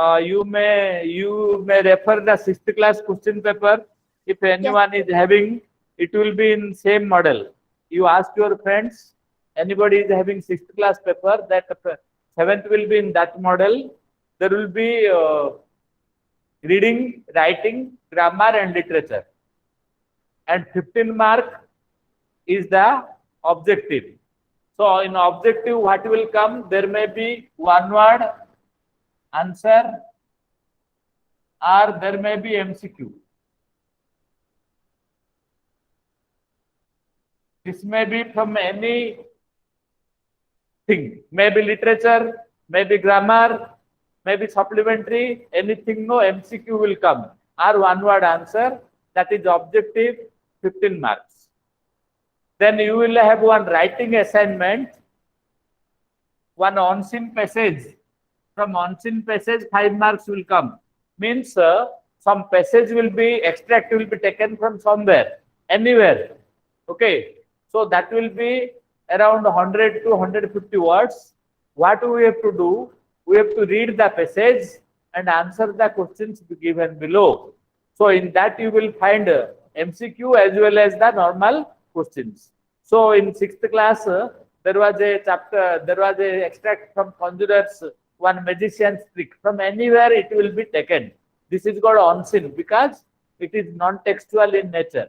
You may refer the sixth class question paper. If Yes. anyone is having, it will be in same model. You ask your friends. Anybody is having sixth class paper, that seventh will be in that model. There will be reading, writing, grammar, and literature. And 15 mark is the objective. So in objective, what will come? There may be one word answer, or there may be MCQ. This may be from any thing, maybe literature, maybe grammar, maybe supplementary, anything. No, MCQ will come, or one word answer, that is objective, 15 marks. Then you will have one writing assignment, one on-scene passage. From on-scene passage, 5 marks will come. Means some passage will be, extract will be taken from somewhere, anywhere. Okay, so that will be around 100 to 150 words. What we have to do? We have to read the passage and answer the questions given below. So in that you will find MCQ as well as the normal questions. So in sixth class, there was a chapter, there was a extract from Conjurer's one magician's trick. From anywhere it will be taken. This is called on-scene because it is non-textual in nature.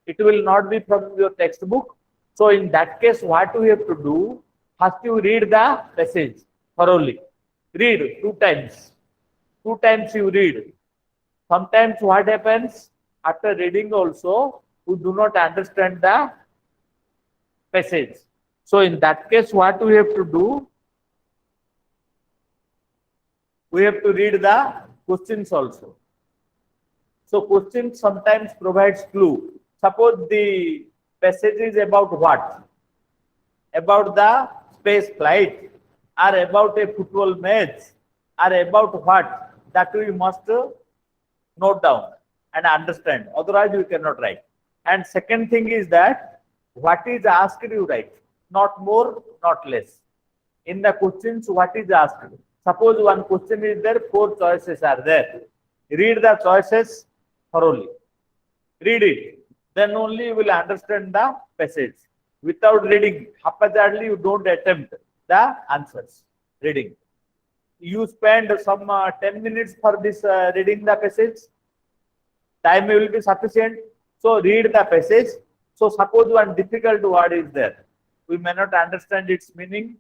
It will not be from your textbook. So in that case, what we have to do? First you read the passage thoroughly. Read 2 times. 2 times you read. Sometimes what happens? After reading also, we do not understand the passage. So in that case, what we have to do? We have to read the questions also. So questions sometimes provides clue. Suppose the passage is about what? About the space flight, or about a football match, or about what? That we must note down and understand. Otherwise, you cannot write. And second thing is that what is asked you write, not more, not less. In the questions, what is asked? Suppose one question is there, 4 choices are there. Read the choices thoroughly. Read it. Then only you will understand the passage. Without reading, haphazardly you don't attempt the answers. Reading. You spend some 10 minutes for this reading the passage. Time will be sufficient. So read the passage. So suppose one difficult word is there. We may not understand its meaning.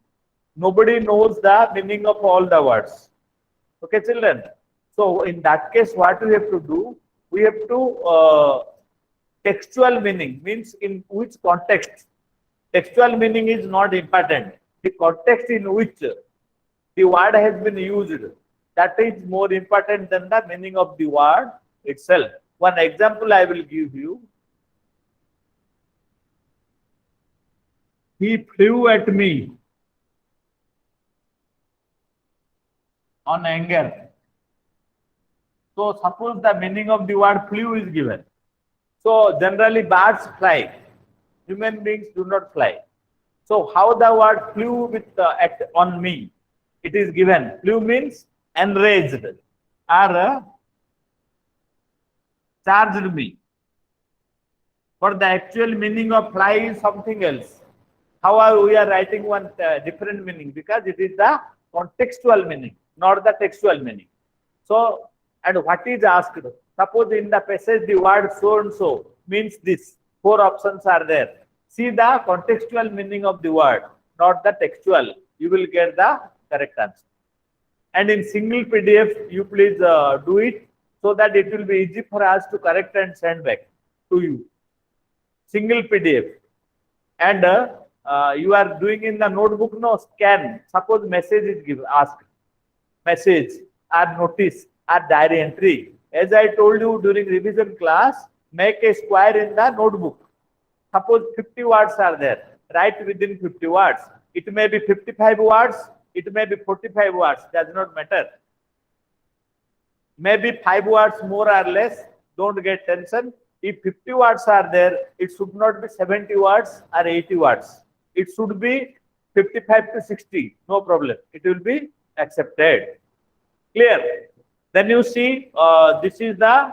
Nobody knows the meaning of all the words. Okay, children. So in that case, what we have to do? We have to textual meaning, means in which context. Textual meaning is not important. The context in which the word has been used, that is more important than the meaning of the word itself. One example I will give you. He flew at me on anger. So suppose the meaning of the word flew is given. So generally birds fly. Human beings do not fly. So how the word flew with on me? It is given. Flew means enraged or charged me. But the actual meaning of fly is something else. However, we are writing one different meaning because it is the contextual meaning, not the textual meaning. So, and what is asked? Suppose in the passage the word so and so means this. 4 options are there. See the contextual meaning of the word, not the textual. You will get the correct answer. And in single PDF, you please do it so that it will be easy for us to correct and send back to you. Single PDF. And you are doing in the notebook, no, scan. Suppose message is given, asked. Message or notice or diary entry. As I told you during revision class, make a square in the notebook. Suppose 50 words are there. Write within 50 words. It may be 55 words. It may be 45 words. Does not matter. Maybe 5 words more or less. Don't get tension. If 50 words are there, it should not be 70 words or 80 words. It should be 55 to 60. No problem. It will be accepted. Clear? Then you see, this is the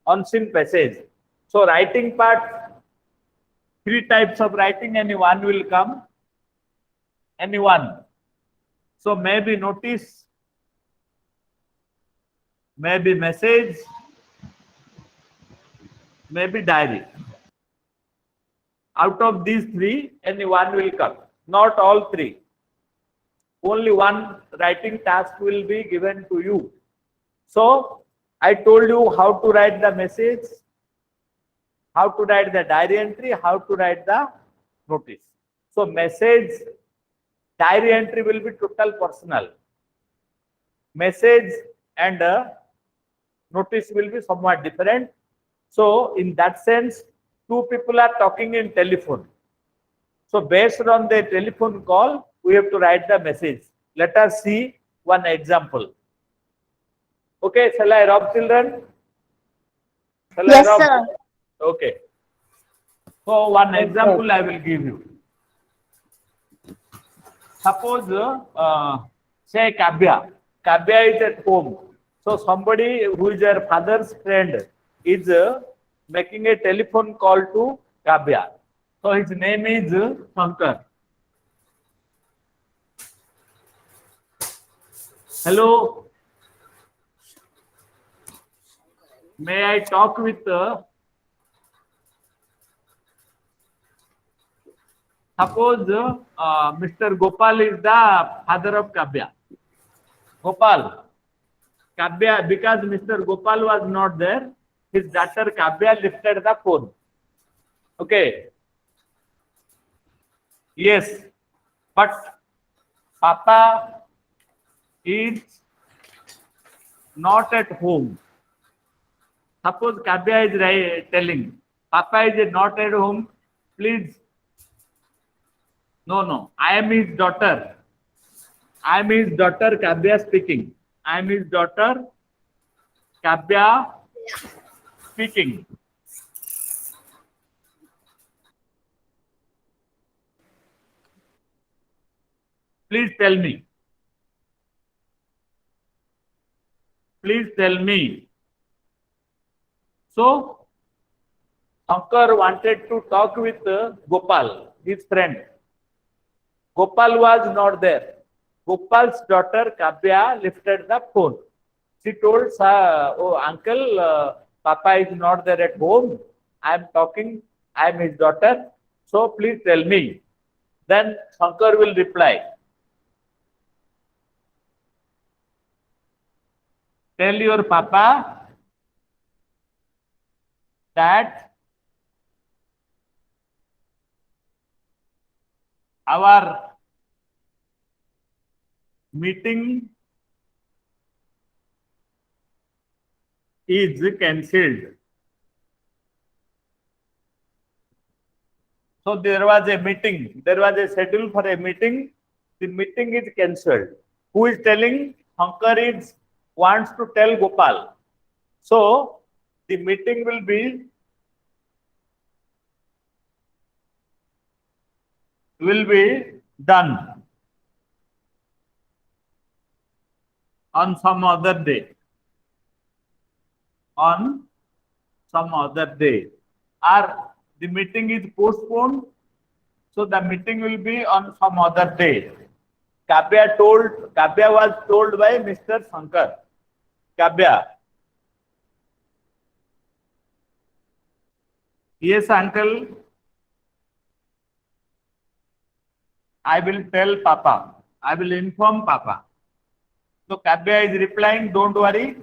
unseen passage. So writing part, three types of writing, any one will come. Any one. So maybe notice, maybe message, maybe diary. Out of these three, any one will come. Not all three. Only one writing task will be given to you. So I told you how to write the message, how to write the diary entry, how to write the notice. So message, diary entry will be total personal. Message and notice will be somewhat different. So in that sense, two people are talking in telephone. So based on the telephone call, we have to write the message. Let us see one example. Okay, shall I rub, children? Shall Yes, I rub? sir. Okay. So one example I will give you. Suppose, say Kabya. Kabya is at home. So somebody who is her father's friend is making a telephone call to Kabya. So his name is Shankar. Hello. May I talk with suppose Mr. Gopal is the father of Kabya. Gopal. Kabya, because Mr. Gopal was not there, his daughter Kabya lifted the phone. Okay. Yes. But Papa is not at home. Suppose Kabya is telling, Papa is not at home, please. No, I am his daughter. I am his daughter, Kabya speaking. I am his daughter, Kabya speaking. Please tell me. Please tell me. So, Shankar wanted to talk with Gopal, his friend. Gopal was not there. Gopal's daughter Kabya lifted the phone. She told, oh uncle, Papa is not there at home. I am talking, I am his daughter. So please tell me. Then Shankar will reply. Tell your Papa that our meeting is cancelled. So there was a meeting. There was a schedule for a meeting. The meeting is cancelled. Who is telling? Shankar is wants to tell Gopal. So the meeting will be done on some other day. On some other day. Or the meeting is postponed. So the meeting will be on some other day. Kabya was told by Mr. Shankar. Kabya. Yes, uncle. I will tell Papa. I will inform Papa. So Kabya is replying, don't worry.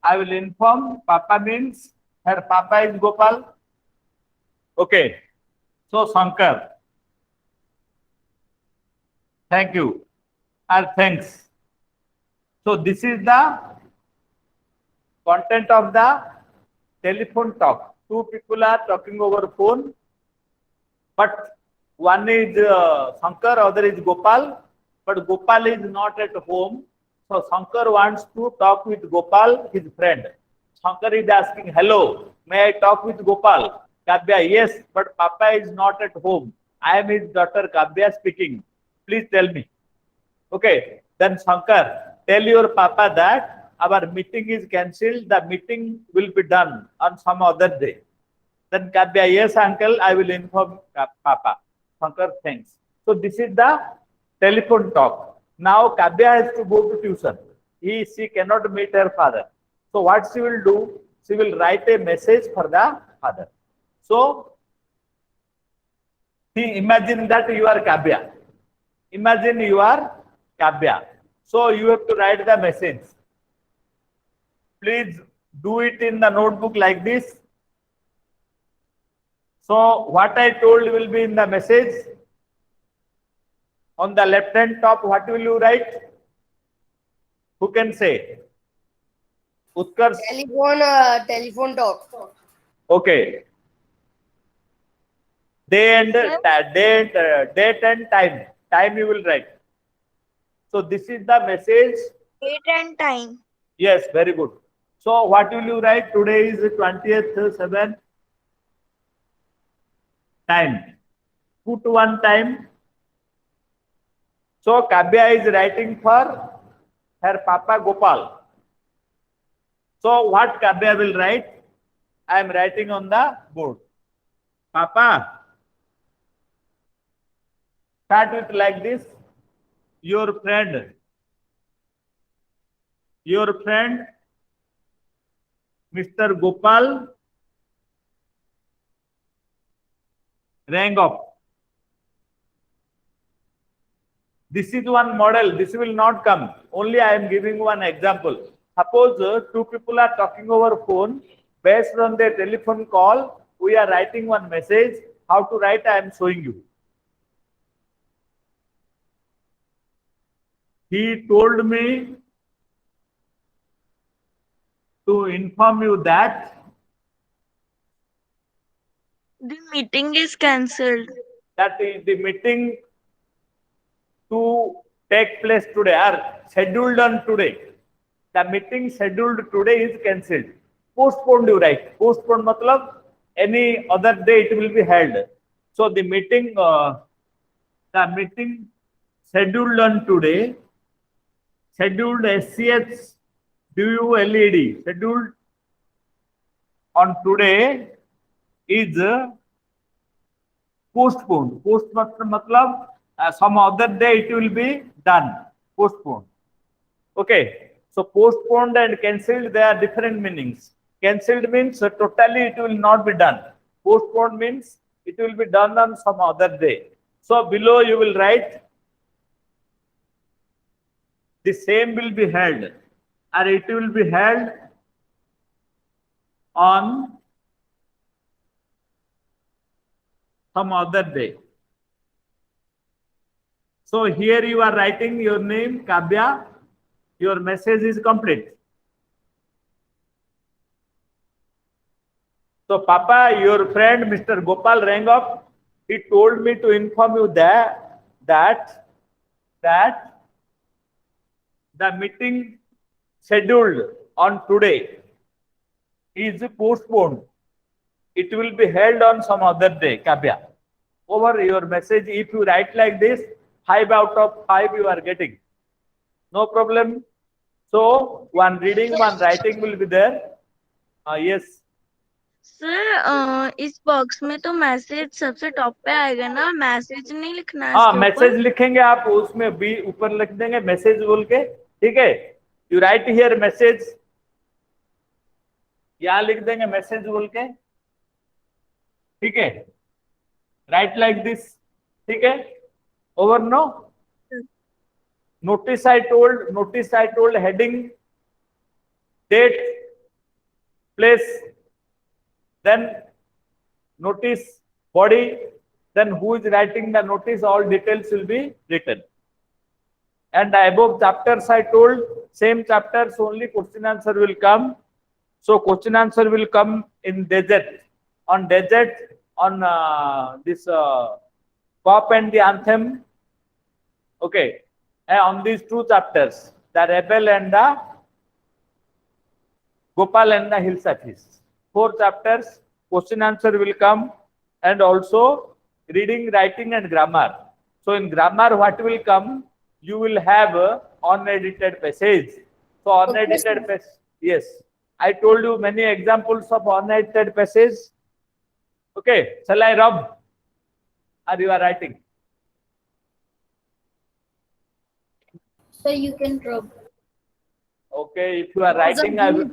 I will inform. Papa means her Papa is Gopal. Okay. So Shankar. Thank you. Thanks. So this is the content of the telephone talk. Two people are talking over phone, but one is Shankar, other is Gopal, but Gopal is not at home. So Shankar wants to talk with Gopal, his friend. Shankar is asking, hello, may I talk with Gopal? Kabya, yes, but Papa is not at home. I am his daughter Kabya speaking. Please tell me. Okay, then Shankar, tell your papa that our meeting is cancelled. The meeting will be done on some other day. Then Kavya, yes, uncle, I will inform papa. Shankar, thanks. So this is the telephone talk. Now Kavya has to go to tuition. She cannot meet her father. So what she will do? She will write a message for the father. So imagine that you are Kavya. Imagine you are Kavya. So you have to write the message. Please do it in the notebook like this. So what I told will be in the message. On the left hand top, what will you write? Who can say? Utkarsh. Telephone talk. Okay. Date and time. Time you will write. So this is the message. Date and time. Yes, very good. So what will you write? Today is the 20th 7th. Time. Put one time. So Kavya is writing for her Papa Gopal. So what Kavya will write? I am writing on the board. Papa. Start with like this. Your friend, Mr. Gopal, rang up. This is one model. This will not come. Only I am giving one example. Suppose two people are talking over phone. Based on their telephone call, we are writing one message. How to write, I am showing you. He told me to inform you that The meeting is cancelled. that is the meeting to take place today or scheduled on today. The meeting scheduled today is cancelled. Postponed you write. Postponed matlab any other day it will be held. So the meeting scheduled on today. Scheduled SCH DULED. Scheduled on today is postponed. Postponed matlab some other day it will be done. Postponed. Okay. So postponed and cancelled, they are different meanings. Cancelled means totally it will not be done. Postponed means it will be done on some other day. So below you will write the same will be held or it will be held on some other day. So here you are writing your name, Kavya. Your message is complete. So Papa, your friend Mr. Gopal rang up. He told me to inform you that the meeting scheduled on today is postponed. It will be held on some other day, Kavya. Over your message, if you write like this, 5 out of 5 you are getting. No problem. So one reading, one writing will be there. Yes. Sir इस box में तो message सबसे top पे आएगा ना, message नहीं लिखना है हाँ इसके मैसेज ऊपर? लिखेंगे आप उसमें भी ऊपर लिख देंगे मैसेज बोल के. ठीक है. You write here message. यहाँ लिख देंगे मैसेज बोल के. ठीक है. Right like this. ठीक है. Over no. Notice I told heading, date, place, then notice body, then who is writing the notice, all details will be written. And above chapters I told, same chapters only question answer will come. So question answer will come in desert, on this pop and the anthem. Okay. On these two chapters, the rebel and the Gopal and the hill satis. 4 chapters, question answer will come, and also reading, writing and grammar. So in grammar what will come? you will have unedited passage. So unedited passage, yes. I told you many examples of unedited passage. Okay, shall I rub? Or you are writing? So you can rub. Okay, if you are writing, I will.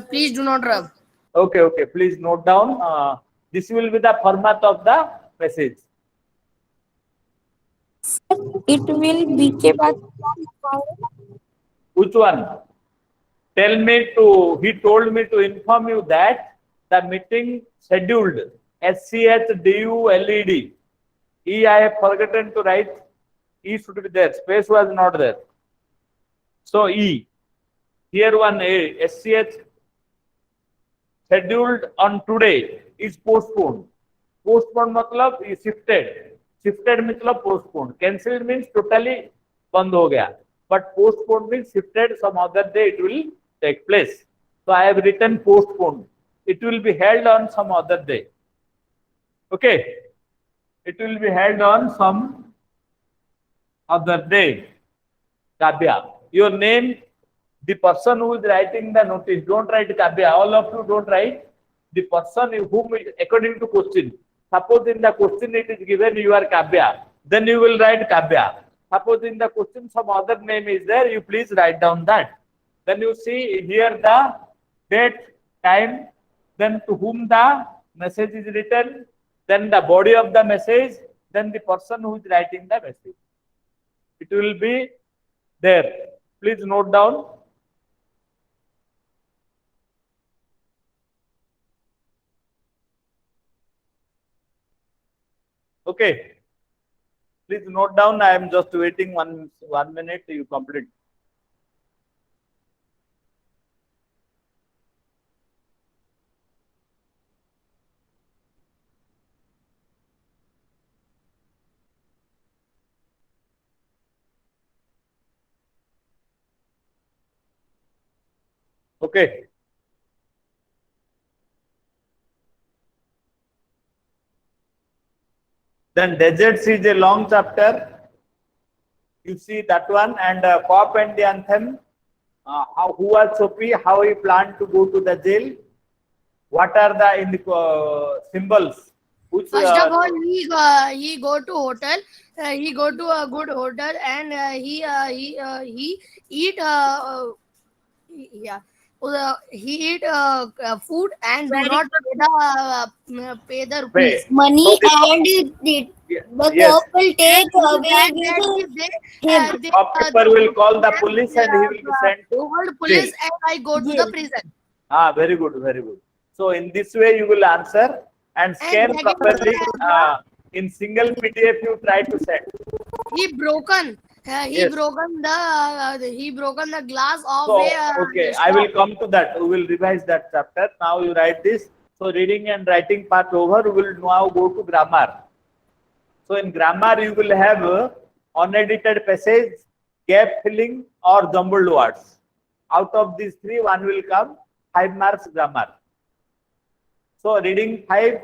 Please do not rub. Okay, okay. Please note down. This will be the format of the passage. It will be के बाद Which one? Tell me to. He told me to inform you that the meeting scheduled. SCHDULED. E I have forgotten to write. E should be there. Space was not there. So E. Here one A. SCH scheduled on today is postponed. Postponed मतलब is shifted. Shifted मतलब postponed. Cancelled means totally बंद हो गया. But postponed means shifted some other day it will take place. So I have written postponed. It will be held on some other day. Okay. It will be held on some other day. Kavya, your name, the person who is writing the notice, don't write Kavya. All of you don't write. The person whom, according to question. Suppose in the question it is given you are Kavya, then you will write Kavya. Suppose in the question some other name is there, you please write down that. Then you see here the date, time, then to whom the message is written, then the body of the message, then the person who is writing the message. It will be there. Please note down. Okay. Please note down. I am just waiting 1 minute. You complete. Okay. Then deserts is a long chapter. You see that one, and pop and the anthem. Who was Sophie? How he planned to go to the jail? What are the symbols? Which, First of all, he go to hotel. He go to a good hotel and he eat yeah. He eat food and do not pay the rupees. money So the- and the yes. cop will take away That with they, him. they, Shopkeeper will call the police and he will be sent to called police jail. and I go to the prison. Very good, very good. So in this way you will answer and scan second properly. one, In single PDF you try to send. He broken. He Yes. broken the glass of So a okay, I will come to that. We will revise that chapter. Now you write this. So reading and writing part over. We will now go to grammar. So in grammar you will have unedited passage, gap filling or jumbled words. Out of these three, one will come 5 marks grammar. So reading 5,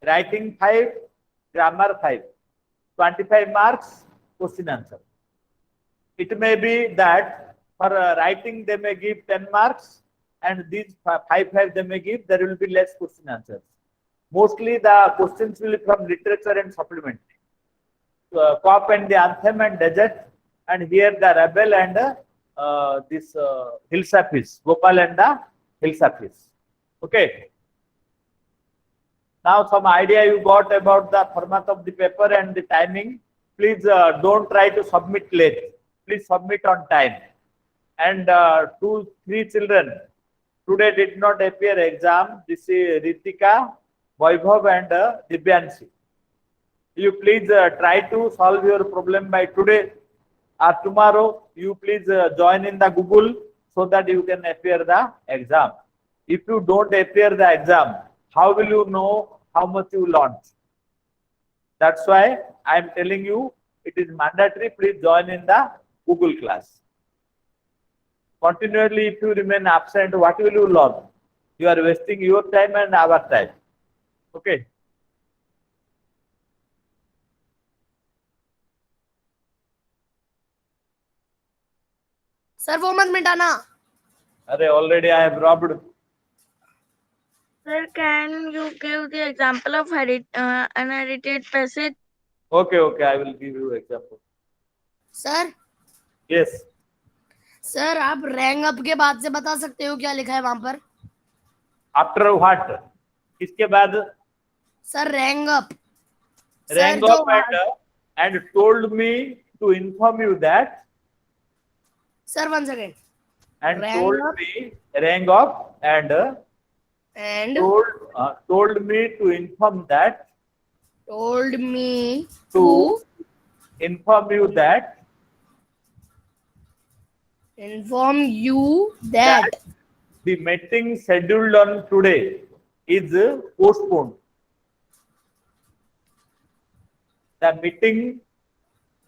writing 5, grammar 5. 25 marks question answer. It may be that for writing they may give 10 marks and these 5 they may give, there will be less question answers. Mostly the questions will be from literature and supplementary. Cop and the anthem and desert, and here the rebel and this Hilsafis, Gopal and the Hilsafis. Okay. Now some idea you got about the format of the paper and the timing. Please don't try to submit late. Please submit on time. And 3 children today did not appear exam. This is Ritika, Vaibhav and Divyanshi. You please try to solve your problem by today or tomorrow. You please join in the Google so that you can appear the exam. If you don't appear the exam, how will you know how much you learned? That's why I am telling you it is mandatory. Please join in the Google class. Continually, if you remain absent, what will you learn? You are wasting your time and our time. Okay. Sir वो मत मिटाना. अरे already I have robbed. Sir, can you give the example of unedited passage? Okay, okay, I will give you example. Sir Yes. Sir आप rank up के बाद से बता सकते हो क्या लिखा है वहां पर? After what? किसके बाद? Sir rank up. Rang जो up and told me to inform you that, sir 1 second. and Rang told up. me, rang up and and told me to inform that, told me to to inform you that inform you that the meeting scheduled on today is postponed. The meeting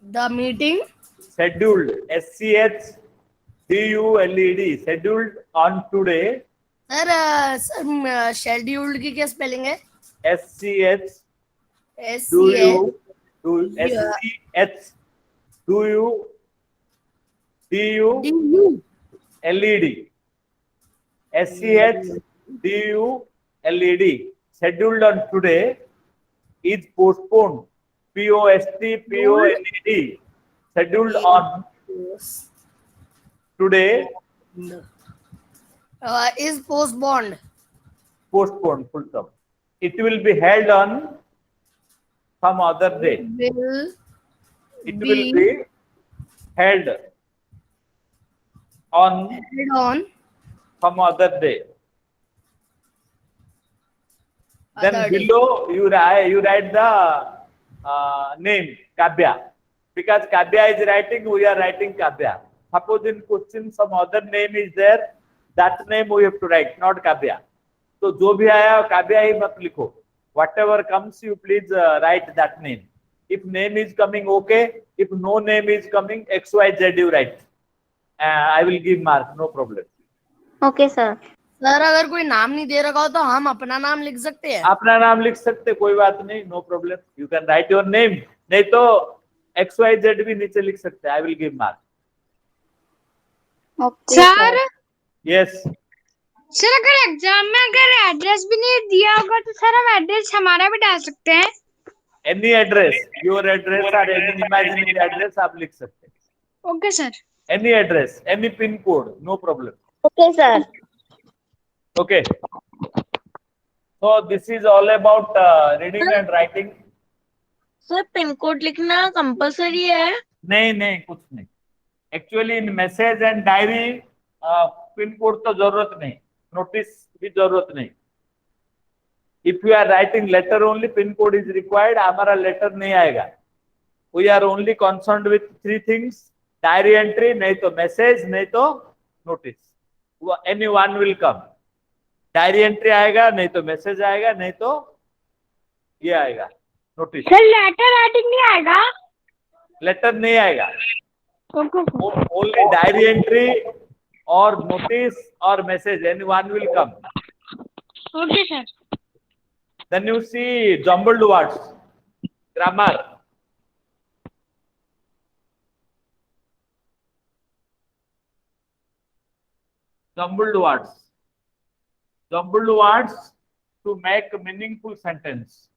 the meeting scheduled, SCHDULED, scheduled on today, sir scheduled की क्या spelling है? SCH S do C you do Yeah. SCH do you DU U LED SCH DULED scheduled on today is postponed. POSTPONED scheduled on today, is postponed. postponed full stop. It will be held on some other day. Will It will be held on held on some other day. Then other day. below you write the name Kavya, because Kavya is writing, we are writing Kavya. Suppose in question some other name is there, that name we have to write, not Kavya. So जो भी आया Kavya ही मत लिखो. Whatever comes, you please write that name. If name is coming, okay. If no name is coming, XYZ you write. I will give mark, no problem. Okay, sir. Sir अगर कोई नाम नहीं दे रखा हो तो हम अपना नाम लिख सकते हैं. अपना नाम लिख सकते, कोई बात नहीं, no problem. You can write your name, नहीं तो XYZ भी नीचे लिख सकते हैं. I will give mark. Okay, sir yes. Sir अगर एग्जाम में अगर एड्रेस भी नहीं दिया होगा तो सर हम एड्रेस हमारा भी डाल सकते हैं. एनी एड्रेस, योर एड्रेस और एनी इमेजिनरी एड्रेस आप लिख सकते हैं. Okay sir. Any address, any pin code, no problem. Okay, sir. Okay. So this is all about reading and writing. Sir pin code लिखना कंपलसरी है? नहीं नहीं, कुछ नहीं. Actually in message and diary pin code तो जरूरत नहीं, notice भी जरूरत नहीं. If you are writing letter only pin code is required. हमारा लेटर नहीं आएगा. We are only concerned with 3 things, diary entry, नहीं तो मैसेज, नहीं तो notice. Any one will come. Diary entry आएगा, नहीं तो मैसेज आएगा, नहीं तो ये आएगा नोटिस. सर लेटर राइटिंग नहीं आएगा? लेटर नहीं आएगा. Okay sir. Only diary entry or notice or message, anyone will come. Okay sir. Then you see jumbled words, grammar. Jumbled words. Jumbled words to make a meaningful sentence.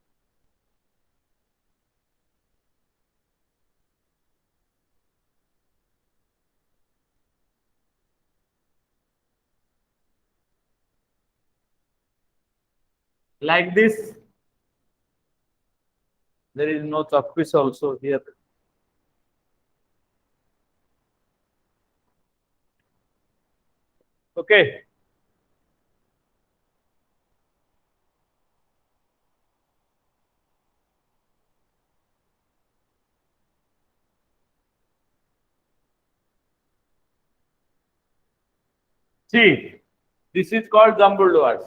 Like this. There is no chalkpiece also here. Okay. See, this is called jumbled words.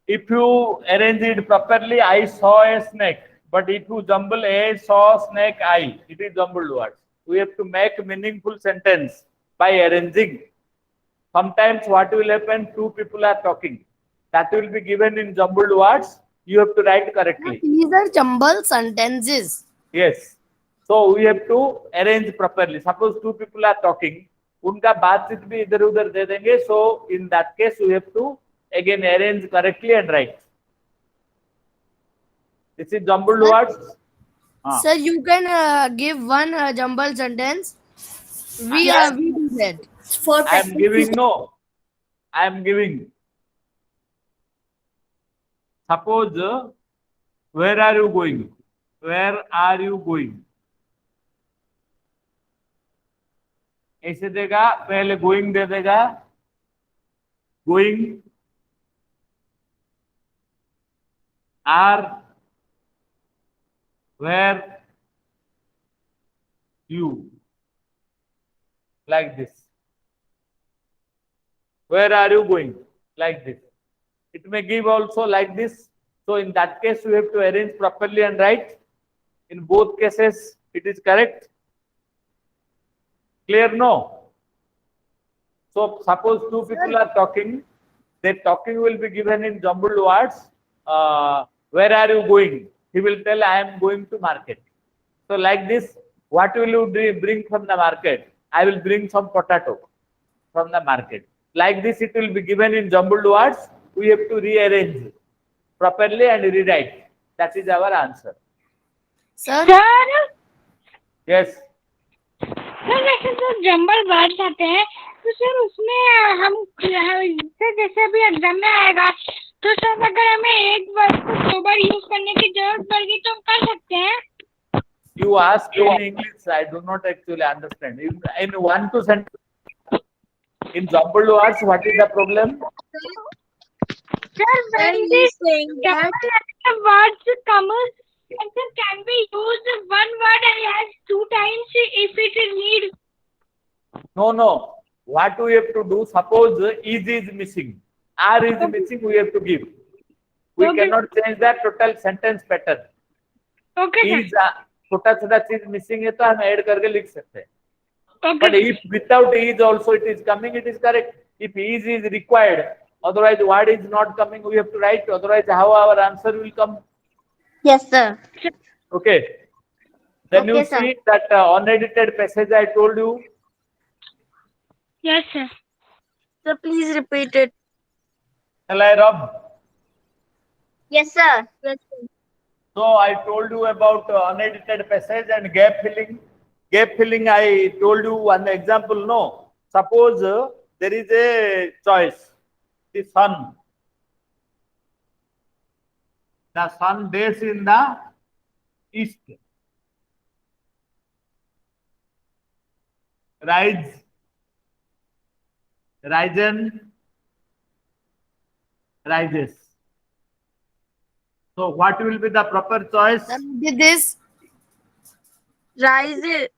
If you arrange it properly, I saw a snake. But if you jumble a saw snake I, it is jumbled words. We have to make meaningful sentence by arranging. Sometimes what will happen, 2 people are talking. That will be given in jumbled words. You have to write correctly. These are jumbled sentences. Yes. So we have to arrange properly. Suppose two people are talking, उनका बातचीत भी इधर उधर दे देंगे. So in that case we have to again arrange correctly and write. This is jumbled words. Sir, you can give one jumbled sentence. We do that. For I am giving no. I am giving. Suppose where are you going? Where are you going? ऐसे देगा, पहले going दे देगा. Going. Are. Where. You. Like this. Where are you going? Like this. It may give also like this. So in that case, we have to arrange properly and write. In both cases, it is correct. Clear? No. So suppose two people are talking. Their talking will be given in jumbled words. Where are you going? He will tell, I am going to market. So like this, what will you bring from the market? I will bring some potato from the market. Like this, it will be given in jumbled words. We have to rearrange properly and rewrite. That is our answer. Sir, sir Yes. Sir जैसे जो jumble words आते हैं तो sir उसमें हम sir जैसे अभी exam में आएगा तो सर अगर हमें एक वर्ड को दो बार यूज करने की जरूरत पड़ गई तो हम कर सकते हैं. You ask in English. I do not actually understand. In one to sentence. In jumbled words, what is the problem? Sir, when Sir, the he's saying that words come, sir, can we use one word as two times if it is need? No. What we have to do? Suppose is missing. R is missing. We have to give. We Okay. cannot change that total sentence pattern. Okay, sir. Is छोटा छोटा चीज missing है तो हम add करके लिख सकते हैं. Okay. But if without is also it is coming, it is correct. If is required, otherwise word is not coming, we have to write. Otherwise, how our answer will come? Yes, sir. Okay. Then Okay, you sir. see that unedited passage I told you. Yes, sir. sir, please repeat it. Shall I rub? Yes, sir. Yes, sir. So I told you about unedited passage and gap filling. Gap filling, I told you one example. No, suppose there is a choice. The sun. The sun days in the east. Rises. So what will be the proper choice? sir, did this. Rise it.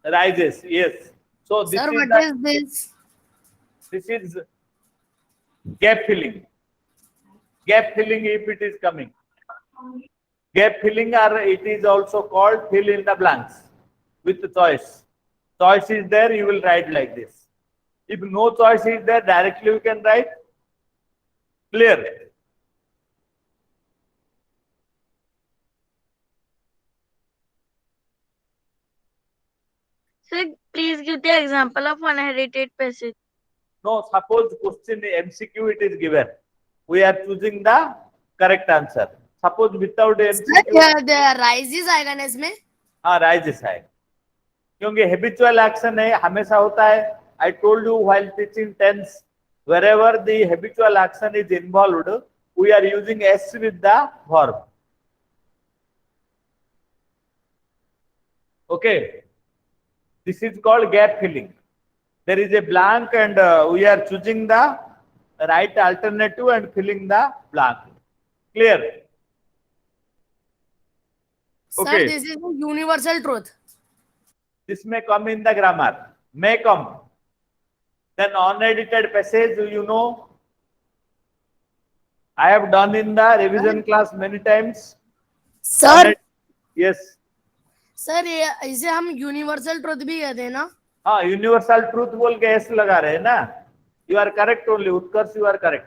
Rises. Yes. So this Sir, is what is this? this is gap filling. Gap filling if it is coming. Gap filling or it is also called fill in the blanks with the choice. Choice is there, you will write like this. If no choice is there, directly you can write. Clear? Sir, please give the example of unedited passage. No, suppose question MCQ it is given. We are choosing the correct answer. Suppose without Sir, MCQ, the rises आएगा ना इसमें? हाँ rises है. क्योंकि habitual action है, हमेशा होता है. I told you while teaching tense, wherever the habitual action is involved, we are using S with the verb. Okay. This is called gap filling. There is a blank and we are choosing the right alternative and filling the blank. Clear? Sir, Okay. this is a universal truth. This may come in the grammar. May come. Then unedited passage, you know, I have done in the revision class many times. Sir, Yes. Sir इसे हम universal truth भी कहते हैं ना? हाँ, universal truth बोल के S लगा रहे हैं ना. You are correct only. Utkarsh, you are correct.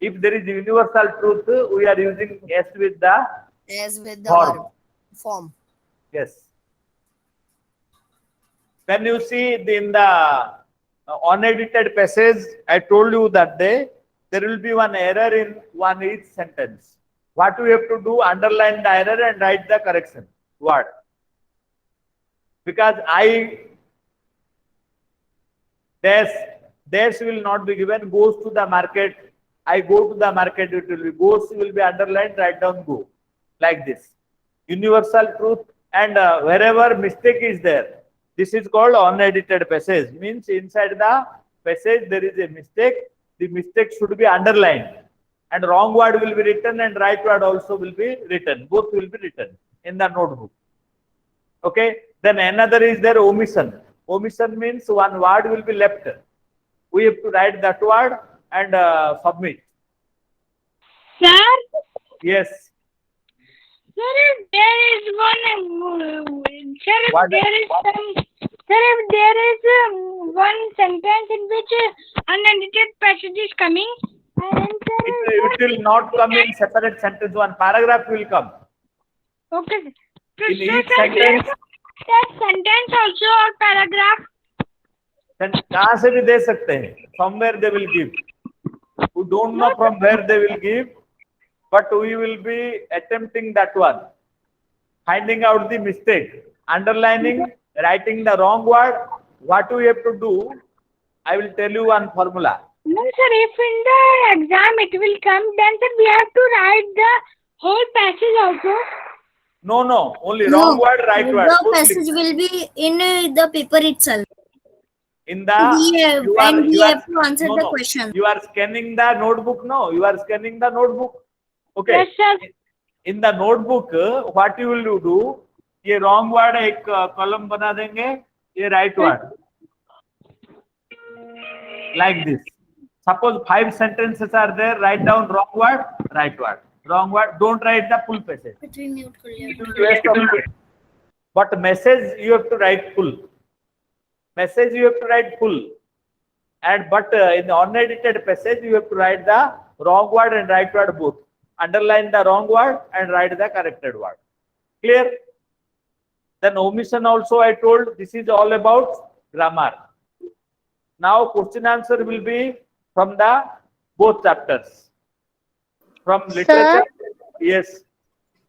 If there is universal truth, we are using S with the As with the Form. verb form. yes. When you see in the unedited passage, I told you that there will be one error in one each sentence. What we have to do? Underline the error and write the correction word. Because dash will not be given. Goes to the market. I go to the market. It will be goes will be underlined. Write down go like this. Universal truth, and wherever mistake is there. This is called unedited passage. Means inside the passage there is a mistake. The mistake should be underlined, and wrong word will be written, and right word also will be written. Both will be written in the notebook. Okay. Then another is there omission. Omission means one word will be left. We have to write that word and submit. Sir, Yes. sir, if there is one, sir, if What? there is some, sir, if there is one sentence in which unedited passage is coming, and sir, It will not come in separate sentence. One paragraph will come. okay, sir. So, In sir, each sir, sentence, that sentence also or paragraph. कहाँ से भी दे सकते हैं. Somewhere they will give. We don't know from where they will give, but we will be attempting that one. Finding out the mistake, underlining, writing the wrong word. What we have to do? I will tell you one formula. No, sir, if in the exam it will come, then sir, we have to write the whole passage also. No, only wrong word, right word. The Both passage will be in the paper itself. in the We have, you are- and we you are- have to answer no, the no. question. You are scanning the notebook. No, you are scanning the notebook. Okay. Yes, sir. In the notebook, what you will do? ये wrong word एक column बना देंगे. ये right word. Like this. Suppose 5 sentences are there. Write down wrong word, right word. Wrong word. Don't write the full passage. It will be waste of time. But message you have to write full. Message you have to write full. But in the unedited passage you have to write the wrong word and right word both. Underline the wrong word and write the corrected word. Clear? Then omission also I told, this is all about grammar. Now question answer will be from the both chapters. From literature. Yes.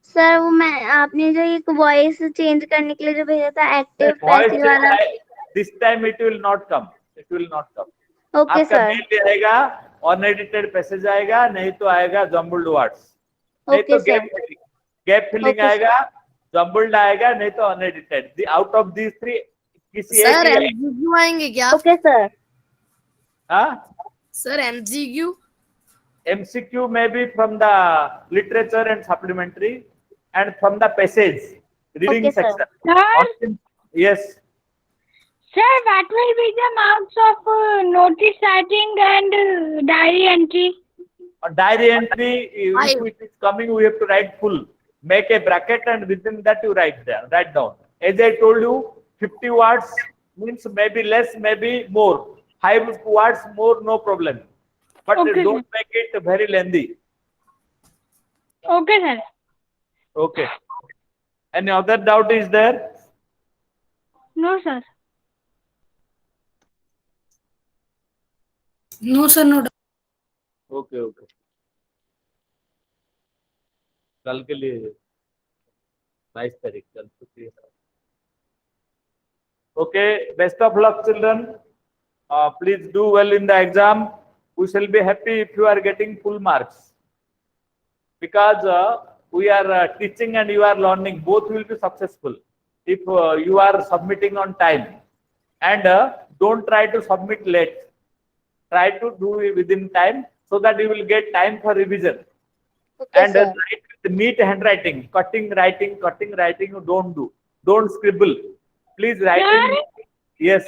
Sir वो मैं आपने जो एक voice change करने के लिए जो भेजा था एक्टिव That voice पैसिव वाला. this time it will not come. It will not come. Okay आपका सर. मेल आएगा अनएडिटेड पैसेज आएगा, नहीं तो आएगा जम्बल्ड वर्ड्स, नहीं ओके तो सर. गैप फिलिंग Okay, आएगा, जम्बल्ड आएगा, नहीं तो unedited. Out of these three किसी सर एक एमसीक्यू आएंगे क्या? Okay sir. Sir MCQ MCQ may be from the literature and supplementary and from the passage reading Okay, sir. section. Sir, Yes. sir, what will be the marks of notice writing and diary entry? A diary entry, Five. if it is coming, we have to write full. Make a bracket and within that you write down. As I told you, 50 words means maybe less, maybe more. 5 words more, no problem. But Okay, don't make it very lengthy. Okay, sir. Okay. Any other doubt is there? No, sir. No, sir, no. Okay. कल के लिए 22 तारीख कल छुट्टी है. Okay, best of luck, children. Please do well in the exam. We shall be happy if you are getting full marks, because we are teaching and you are learning. Both will be successful if you are submitting on time, and don't try to submit late. Try to do it within time so that you will get time for revision. Okay And sir. write with neat handwriting. Cutting writing you don't do. Don't scribble. Please write in. Sir? Yes.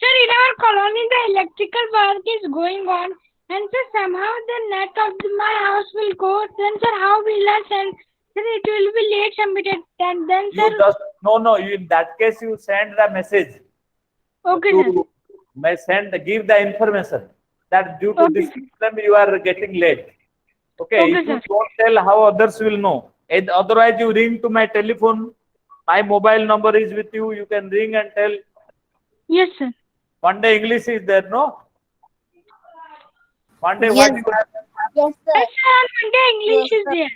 Sir, in our colony, the electrical work is going on, and sir, somehow the net of my house will go. Then, sir, how will I send? Sir, it will be late submitted. And then, You sir, just no. You, in that case, you send the message. okay, sir. Give the information that due to this Okay. problem you are getting late. Okay. Okay, If you sir. don't tell, how others will know. And otherwise, you ring to my telephone My mobile number is with you. You can ring and tell. Yes, sir. Monday English is there, no? Monday Yes. what you have? Yes, sir. Yes, sir. On Monday English is there.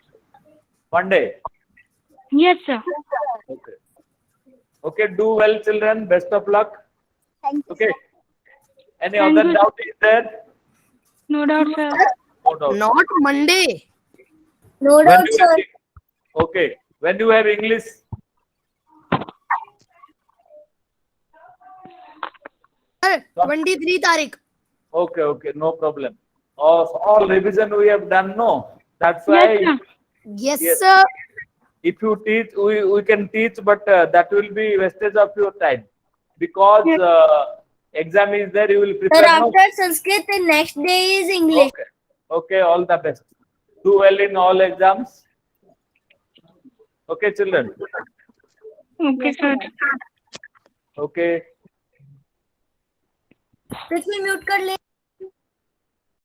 Monday. Yes, sir. Okay. Okay. Do well, children. Best of luck. Thank you. Okay. Any Thank other you. doubt is there? No doubt, sir. No doubt. Not Monday. No When doubt, you sir. have, okay. When you have English, Sir, 23 तारीख. okay, okay, no problem. All revision we have done, no? That's why Yes, sir. Yes, Yes. sir. if you teach, we can teach, but that will be wastage of your time because Yes. exam is there. You will Sir, prepare. No? after Sanskrit, the next day is English. Okay, okay, all the best. Do well in all exams. Okay, children. Okay, sir. Okay. Prithvi mute कर ले.